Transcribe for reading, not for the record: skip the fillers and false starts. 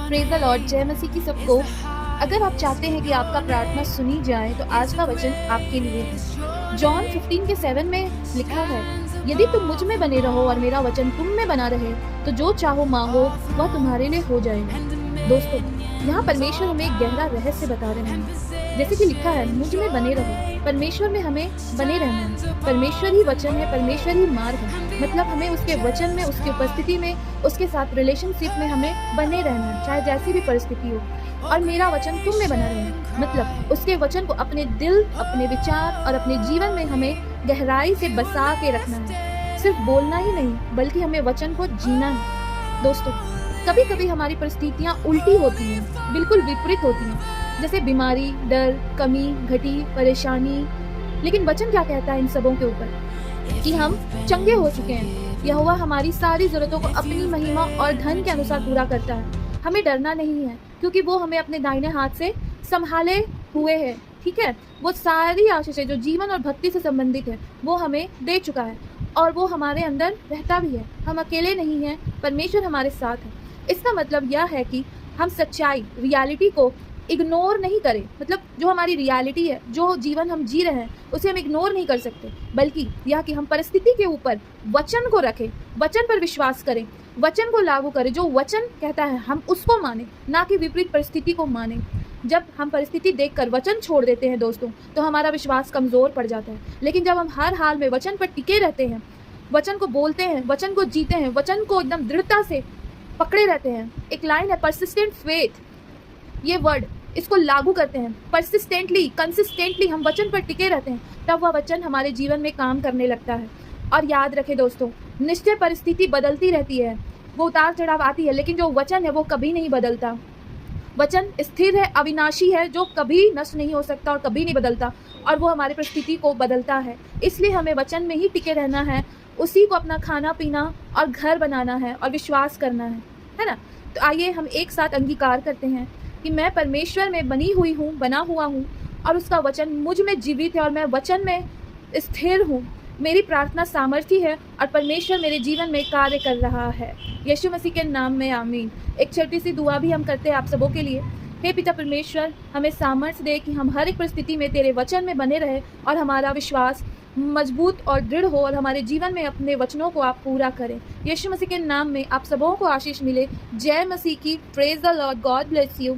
Praise the Lord, जय मसीह की सबको। अगर आप चाहते हैं कि आपका प्रार्थना सुनी जाए तो आज का वचन आपके लिए है। जॉन 15:7 में लिखा है, यदि तुम मुझ में बने रहो और मेरा वचन तुम में बना रहे तो जो चाहो मांगो वह तुम्हारे लिए हो जाएगा। दोस्तों, यहाँ परमेश्वर हमें एक गहरा रहस्य बता रहे हैं। जैसे कि लिखा है, मुझ में बने रहो। परमेश्वर में हमें बने रहना है। परमेश्वर ही वचन है, परमेश्वर ही मार्ग है। मतलब हमें उसके वचन में, उसकी उपस्थिति में, उसके साथ रिलेशनशिप में हमें बने रहना है, चाहे जैसी भी परिस्थिति हो। और मेरा वचन तुम में बना रहे, मतलब उसके वचन को अपने दिल, अपने विचार और अपने जीवन में हमें गहराई से बसा के रखना है। सिर्फ बोलना ही नहीं, बल्कि हमें वचन को जीना है। दोस्तों, कभी कभी हमारी परिस्थितियाँ उल्टी होती हैं, बिल्कुल विपरीत होती हैं, जैसे बीमारी, डर, कमी, घटी, परेशानी। लेकिन वचन क्या कहता है इन सबों के ऊपर? कि हम चंगे हो चुके हैं। यहोवा हमारी सारी जरूरतों को अपनी महिमा और धन के अनुसार पूरा करता है। हमें डरना नहीं है, क्योंकि वो हमें अपने दाहिने हाथ से संभाले हुए है। ठीक है, वो सारी आशीषें जो जीवन और भक्ति से संबंधित है वो हमें दे चुका है, और वो हमारे अंदर रहता भी है। हम अकेले नहीं हैं, परमेश्वर हमारे साथ है। इसका मतलब यह है कि हम सच्चाई, रियलिटी को इग्नोर नहीं करें। मतलब जो हमारी रियलिटी है, जो जीवन हम जी रहे हैं, उसे हम इग्नोर नहीं कर सकते, बल्कि यह कि हम परिस्थिति के ऊपर वचन को रखें, वचन पर विश्वास करें, वचन को लागू करें। जो वचन कहता है हम उसको माने, ना कि विपरीत परिस्थिति को माने। जब हम परिस्थिति देखकर वचन छोड़ देते हैं दोस्तों, तो हमारा विश्वास कमज़ोर पड़ जाता है। लेकिन जब हम हर हाल में वचन पर टिके रहते हैं, वचन को बोलते हैं, वचन को जीते हैं, वचन को एकदम दृढ़ता से पकड़े रहते हैं। एक लाइन है, परसिस्टेंट फेथ, ये वर्ड, इसको लागू करते हैं, परसिस्टेंटली, कंसिस्टेंटली हम वचन पर टिके रहते हैं, तब वह वचन हमारे जीवन में काम करने लगता है। और याद रखें दोस्तों, निश्चय परिस्थिति बदलती रहती है, वो उतार चढ़ाव आती है, लेकिन जो वचन है वो कभी नहीं बदलता। वचन स्थिर है, अविनाशी है, जो कभी नष्ट नहीं हो सकता और कभी नहीं बदलता, और वो हमारी परिस्थिति को बदलता है। इसलिए हमें वचन में ही टिके रहना है, उसी को अपना खाना पीना और घर बनाना है और विश्वास करना है ना। तो आइए हम एक साथ अंगीकार करते हैं कि मैं परमेश्वर में बनी हुई हूँ, बना हुआ हूँ, और उसका वचन मुझ में जीवित है, और मैं वचन में स्थिर हूँ। मेरी प्रार्थना सामर्थी है, और परमेश्वर मेरे जीवन में कार्य कर रहा है। यीशु मसीह के नाम में आमीन। एक छोटी सी दुआ भी हम करते हैं आप सबों के लिए। हे पिता परमेश्वर, हमें सामर्थ्य दे कि हम हर एक परिस्थिति में तेरे वचन में बने रहे, और हमारा विश्वास मजबूत और दृढ़ हो, और हमारे जीवन में अपने वचनों को आप पूरा करें। यीशु मसीह के नाम में आप सबों को आशीष मिले। जय मसीह की। Praise the Lord. God bless you.